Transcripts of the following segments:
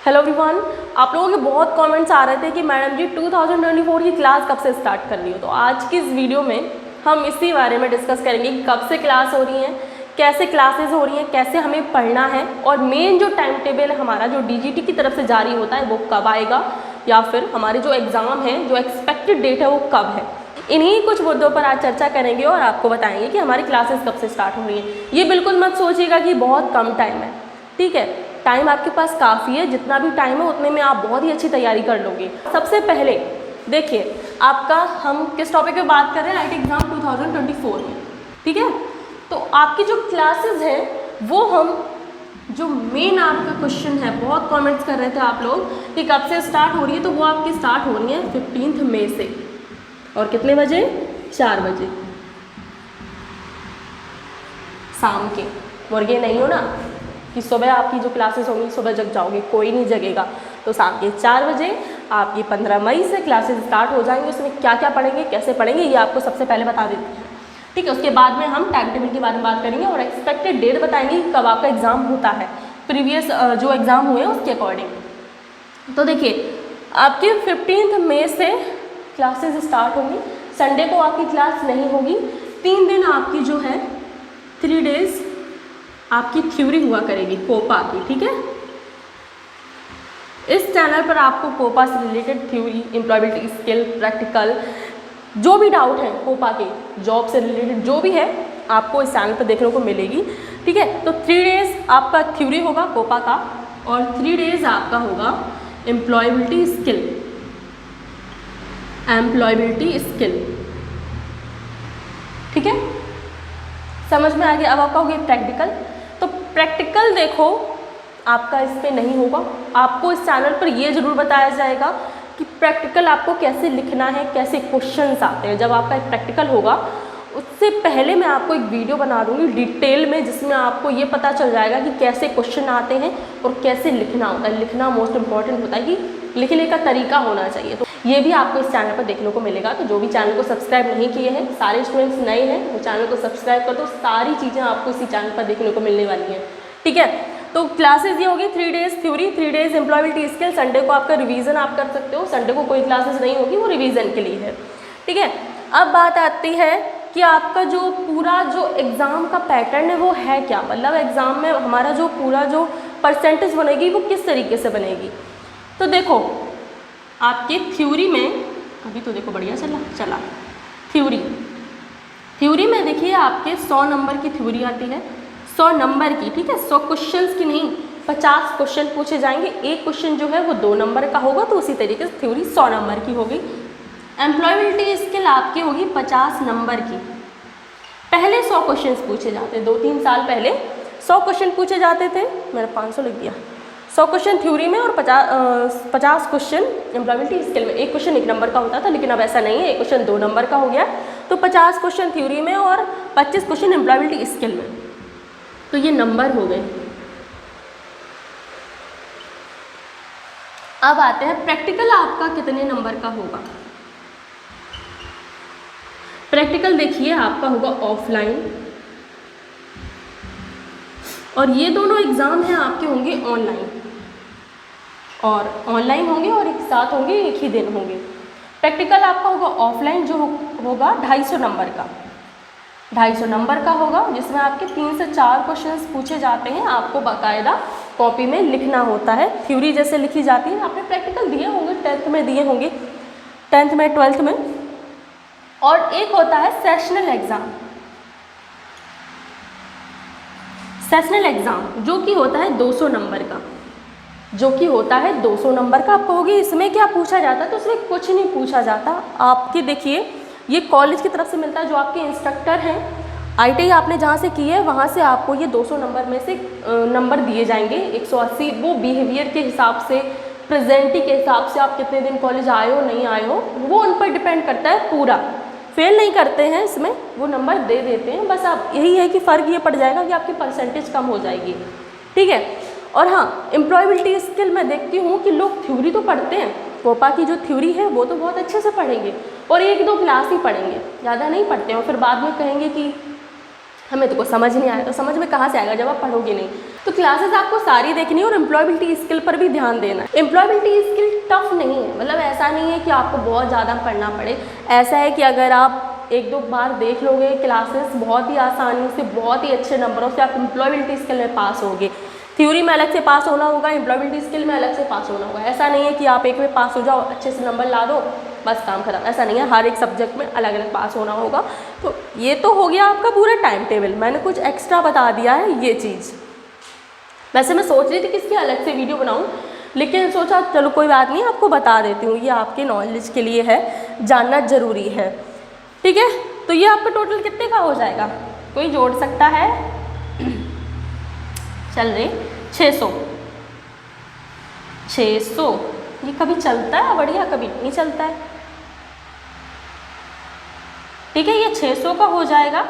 Hello everyone, आप लोगों के बहुत कमेंट्स आ रहे थे कि मैडम जी 2024 की क्लास कब से स्टार्ट कर रही हो। तो आज की इस वीडियो में हम इसी बारे में डिस्कस करेंगे कि कब से क्लास हो रही हैं, कैसे क्लासेस हो रही हैं, कैसे हमें पढ़ना है और मेन जो टाइम टेबल हमारा जो डीजीटी की तरफ से जारी होता है वो कब आएगा, या फिर हमारे जो एग्ज़ाम है जो एक्सपेक्टेड डेट है वो कब है। इन्हीं कुछ मुद्दों पर आज चर्चा करेंगे और आपको बताएंगे कि हमारी क्लासेस कब से स्टार्ट हो रही हैं। ये बिल्कुल मत सोचिएगा कि बहुत कम टाइम है, ठीक है, टाइम आपके पास काफ़ी है। जितना भी टाइम है उतने में आप बहुत ही अच्छी तैयारी कर लोगे। सबसे पहले देखिए आपका हम किस टॉपिक पे बात कर रहे हैं, आईटी एग्ज़ाम 2024 में, ठीक है। तो आपकी जो क्लासेस हैं वो हम जो मेन आपका क्वेश्चन है, बहुत कमेंट्स कर रहे थे आप लोग कि कब से स्टार्ट हो रही है, तो वो आपकी स्टार्ट हो रही है 15 मई से। और कितने बजे? 4 बजे शाम के। और ये नहीं हो ना कि सुबह आपकी जो क्लासेस होंगी सुबह जग जाओगे, कोई नहीं जगेगा। तो शाम के 4 बजे आपकी 15 मई से क्लासेस स्टार्ट हो जाएंगे। उसमें क्या क्या पढ़ेंगे, कैसे पढ़ेंगे, ये आपको सबसे पहले बता देते हैं, ठीक है। उसके बाद में हम टाइम टेबल के बारे में बात करेंगे और एक्सपेक्टेड डेट बताएंगे कि कब आपका एग्ज़ाम होता है, प्रीवियस जो एग्ज़ाम हुए हैं उसके अकॉर्डिंग। तो देखिए आपकी 15 मई से क्लासेस स्टार्ट होंगी। संडे को आपकी क्लास नहीं होगी। 3 दिन आपकी जो है 3 डेज आपकी थ्योरी हुआ करेगी कोपा की, ठीक है। इस चैनल पर आपको कोपा से related theory, employability skill, practical, जो भी डाउट है कोपा के, जॉब से रिलेटेड जो भी है आपको इस चैनल पर देखने को मिलेगी, ठीक है। तो 3 डेज आपका थ्योरी होगा कोपा का और 3 डेज आपका होगा एम्प्लॉयबिलिटी स्किल, ठीक है। समझ में आ गया। अब आपका हो गया प्रैक्टिकल। तो प्रैक्टिकल देखो आपका इस पे नहीं होगा। आपको इस चैनल पर ये ज़रूर बताया जाएगा कि प्रैक्टिकल आपको कैसे लिखना है, कैसे क्वेश्चंस आते हैं। जब आपका एक प्रैक्टिकल होगा उससे पहले मैं आपको एक वीडियो बना दूंगी डिटेल में, जिसमें आपको ये पता चल जाएगा कि कैसे क्वेश्चन आते हैं और कैसे लिखना होता है। लिखना मोस्ट इम्पॉर्टेंट होता है कि लिखने का तरीका होना चाहिए। तो ये भी आपको इस चैनल पर देखने को मिलेगा। तो जो भी चैनल को सब्सक्राइब नहीं किए हैं, सारे स्टूडेंट्स नए हैं, वो चैनल को सब्सक्राइब कर दो। सारी चीज़ें आपको इसी चैनल पर देखने को मिलने वाली हैं, ठीक है। तो क्लासेस ये होगी 3 days theory, 3 days employability skill. Sunday को आपका रिवीजन आप कर सकते हो। संडे को कोई क्लासेस नहीं होगी, वो रिवीजन के लिए है, ठीक है। अब बात आती है कि आपका जो पूरा जो एग्ज़ाम का पैटर्न है वो है क्या, मतलब एग्ज़ाम में हमारा जो पूरा जो परसेंटेज बनेगी वो किस तरीके से बनेगी। तो देखो आपके थ्योरी में अभी तो देखो बढ़िया चला थ्योरी में देखिए आपके 100 नंबर की थ्योरी आती है, 100 नंबर की, ठीक है। 100 क्वेश्चंस की नहीं, 50 क्वेश्चन पूछे जाएंगे। एक क्वेश्चन जो है वो 2 नंबर का होगा। तो उसी तरीके से थ्योरी 100 नंबर की होगी। एम्प्लॉयबिलिटी स्किल आपकी होगी 50 नंबर की। पहले 100 क्वेश्चन पूछे जाते, 2-3 साल पहले 100 क्वेश्चन पूछे जाते थे। मैंने 500 लिख दिया। 100 क्वेश्चन थ्योरी में और 50 क्वेश्चन एम्प्लॉयबिलिटी स्किल में। एक क्वेश्चन 1 नंबर का होता था, लेकिन अब ऐसा नहीं है, एक क्वेश्चन 2 नंबर का हो गया। तो 50 क्वेश्चन थ्योरी में और 25 क्वेश्चन एम्प्लॉयबिलिटी स्किल में। तो ये नंबर हो गए। अब आते हैं प्रैक्टिकल आपका कितने नंबर का होगा। प्रैक्टिकल देखिए आपका होगा ऑफलाइन, और ये दोनों एग्ज़ाम हैं आपके होंगे ऑनलाइन, और ऑनलाइन होंगे और एक साथ होंगे, एक ही दिन होंगे। प्रैक्टिकल आपका होगा ऑफलाइन, जो होगा 250 नंबर का, 250 नंबर का होगा, जिसमें आपके 3 से 4 क्वेश्चंस पूछे जाते हैं। आपको बाकायदा कॉपी में लिखना होता है, थ्योरी जैसे लिखी जाती है। आपने प्रैक्टिकल दिए होंगे, 10th में दिए होंगे, 10th में, 12th में। और एक होता है सेशनल एग्ज़ाम, जो कि होता है 200 नंबर का, आपको होगी। इसमें क्या पूछा जाता है, तो इसमें कुछ नहीं पूछा जाता। आपके देखिए ये कॉलेज की तरफ से मिलता है, जो आपके इंस्ट्रक्टर हैं, आईटीआई आपने जहाँ से की है वहाँ से आपको ये 200 नंबर में से नंबर दिए जाएंगे। 180 वो बिहेवियर के हिसाब से, प्रेजेंटी के हिसाब से, आप कितने दिन कॉलेज आए हो नहीं आए हो, वो उन पर डिपेंड करता है। पूरा फेल नहीं करते हैं इसमें, वो नंबर दे देते हैं। बस आप यही है कि फ़र्क ये पड़ जाएगा कि आपकी परसेंटेज कम हो जाएगी, ठीक है। और हाँ, एम्प्लॉयबिलिटी स्किल मैं देखती हूँ कि लोग थ्योरी तो पढ़ते हैं, कोपा की जो थ्योरी है वो तो बहुत अच्छे से पढ़ेंगे और 1-2 क्लास ही पढ़ेंगे, ज़्यादा नहीं पढ़ते हैं। और फिर बाद में कहेंगे कि हमें तो कुछ समझ नहीं आया। तो समझ में कहाँ से आएगा जब आप पढ़ोगे नहीं। तो क्लासेस आपको सारी देखनी है और एम्प्लॉयबिलिटी स्किल पर भी ध्यान देना है। एम्प्लॉयबिलिटी स्किल टफ नहीं है, मतलब ऐसा नहीं है कि आपको बहुत ज़्यादा पढ़ना पड़े। ऐसा है कि अगर आप एक दो बार देख लोगे क्लासेस, बहुत ही आसानी से बहुत ही अच्छे नंबरों से आप एम्प्लॉयबिलिटी स्किल में पास होगे। थ्योरी में अलग से पास होना होगा, एम्प्लॉयबिलिटी स्किल में अलग से पास होना होगा। ऐसा नहीं है कि आप एक में पास हो जाओ, अच्छे से नंबर ला दो, बस काम खत्म, ऐसा नहीं है। हर एक सब्जेक्ट में अलग अलग पास होना होगा। तो ये तो हो गया आपका पूरा टाइम टेबल, मैंने कुछ एक्स्ट्रा बता दिया है ये चीज़। वैसे मैं सोच रही थी कि इसकी अलग से वीडियो बनाऊं, लेकिन सोचा चलो कोई बात नहीं, आपको बता देती हूँ, ये आपके नॉलेज के लिए है, जानना ज़रूरी है, ठीक है। तो ये आपका टोटल कितने का हो जाएगा, कोई जोड़ सकता है? चल रहे 600। ये कभी चलता है बढ़िया, कभी नहीं चलता है, ठीक है। ये 600 का हो जाएगा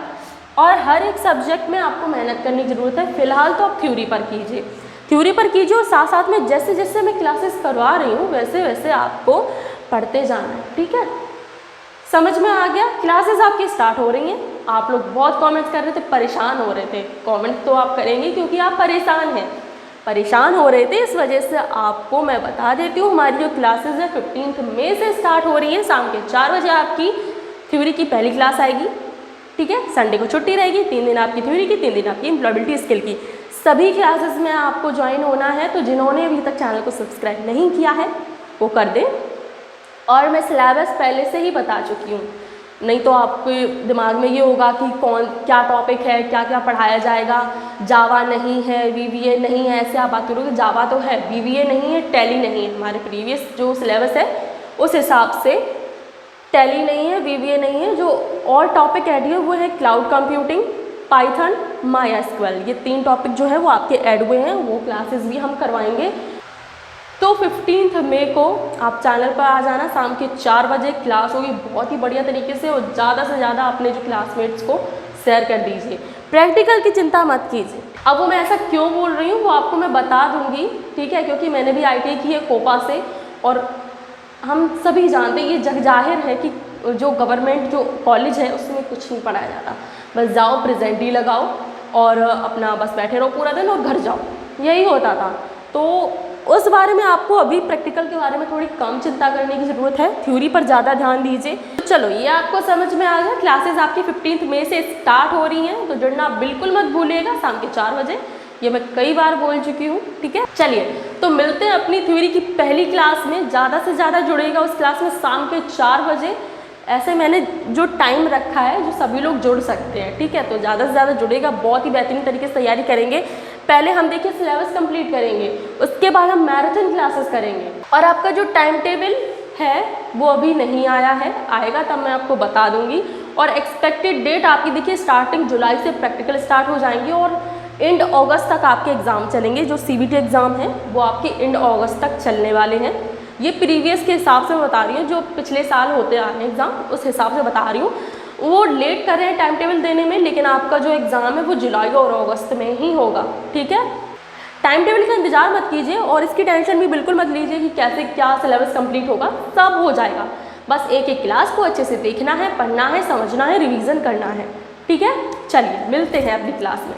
और हर एक सब्जेक्ट में आपको मेहनत करने की ज़रूरत है। फिलहाल तो आप थ्योरी पर कीजिए और साथ साथ में जैसे जैसे मैं क्लासेस करवा रही हूँ वैसे वैसे आपको पढ़ते जाना है, ठीक है। समझ में आ गया? क्लासेस आपकी स्टार्ट हो रही हैं। आप लोग बहुत कमेंट्स कर रहे थे, परेशान हो रहे थे। कमेंट तो आप करेंगे क्योंकि आप परेशान हो रहे थे, इस वजह से आपको मैं बता देती हूँ हमारी जो क्लासेस है 15 मई से स्टार्ट हो रही है। शाम के 4 बजे आपकी थ्योरी की पहली क्लास आएगी, ठीक है। संडे को छुट्टी रहेगी, 3 दिन आपकी थ्योरी की, 3 दिन आपकी एम्प्लॉयबिलिटी स्किल की। सभी क्लासेस में आपको ज्वाइन होना है, तो जिन्होंने अभी तक चैनल को सब्सक्राइब नहीं किया है वो कर दें। और मैं सिलेबस पहले से ही बता चुकी हूँ, नहीं तो आपके दिमाग में ये होगा कि कौन क्या टॉपिक है, क्या क्या पढ़ाया जाएगा। जावा नहीं है, VBA नहीं है, ऐसे आप बात करोगे। जावा तो है, VBA नहीं है, टैली नहीं है। हमारे प्रीवियस जो सिलेबस है उस हिसाब से टैली नहीं है, VBA नहीं है। जो और टॉपिक ऐड हुए वो है क्लाउड कंप्यूटिंग, पाइथन, MySQL। ये 3 टॉपिक जो है वो आपके ऐड हुए हैं, वो क्लासेस भी हम करवाएंगे। तो 15 मई को आप चैनल पर आ जाना, शाम के 4 बजे क्लास होगी बहुत ही बढ़िया तरीके से। और ज़्यादा से ज़्यादा अपने जो क्लासमेट्स को शेयर कर दीजिए। प्रैक्टिकल की चिंता मत कीजिए। अब वो मैं ऐसा क्यों बोल रही हूँ वो आपको मैं बता दूँगी, ठीक है, क्योंकि मैंने भी ITI की है कोपा से, और हम सभी जानते हैं, ये जग जाहिर है कि जो गवर्नमेंट जो कॉलेज है उसमें कुछ नहीं पढ़ाया जाता। बस जाओ, प्रेजेंट ही लगाओ और अपना बस बैठे रहो पूरा दिन और घर जाओ, यही होता था। तो उस बारे में आपको अभी प्रैक्टिकल के बारे में थोड़ी कम चिंता करने की ज़रूरत है, थ्योरी पर ज़्यादा ध्यान दीजिए। तो चलो ये आपको समझ में आ गया। क्लासेस आपकी 15 मई से स्टार्ट हो रही हैं, तो जुड़ना बिल्कुल मत भूलिएगा शाम के 4 बजे। ये मैं कई बार बोल चुकी हूँ, ठीक है। चलिए तो मिलते हैं अपनी थ्योरी की पहली क्लास में। ज़्यादा से ज़्यादा जुड़ेगा उस क्लास में शाम के 4 बजे। ऐसे मैंने जो टाइम रखा है जो सभी लोग जुड़ सकते हैं, ठीक है। तो ज़्यादा से ज़्यादा जुड़ेगा, बहुत ही बेहतरीन तरीके से तैयारी करेंगे। पहले हम देखिए सिलेबस कंप्लीट करेंगे, उसके बाद हम मैराथन क्लासेस करेंगे। और आपका जो टाइम टेबल है वो अभी नहीं आया है, आएगा तब मैं आपको बता दूंगी। और एक्सपेक्टेड डेट आपकी देखिए स्टार्टिंग जुलाई से प्रैक्टिकल स्टार्ट हो जाएंगी और एंड अगस्त तक आपके एग्ज़ाम चलेंगे। जो CBT एग्ज़ाम है वो आपके एंड अगस्त तक चलने वाले हैं। ये प्रीवियस के हिसाब से मैं बता रही हूँ, जो पिछले साल होते आ रहे हैं एग्ज़ाम उस हिसाब से बता रही हूँ। वो लेट कर रहे हैं टाइम टेबल देने में, लेकिन आपका जो एग्ज़ाम है वो जुलाई और अगस्त में ही होगा, ठीक है। टाइम टेबल का इंतजार मत कीजिए और इसकी टेंशन भी बिल्कुल मत लीजिए कि कैसे क्या सिलेबस कंप्लीट होगा, सब हो जाएगा। बस एक एक क्लास को अच्छे से देखना है, पढ़ना है, समझना है, रिवीजन करना है, ठीक है। चलिए मिलते हैं अपनी क्लास में।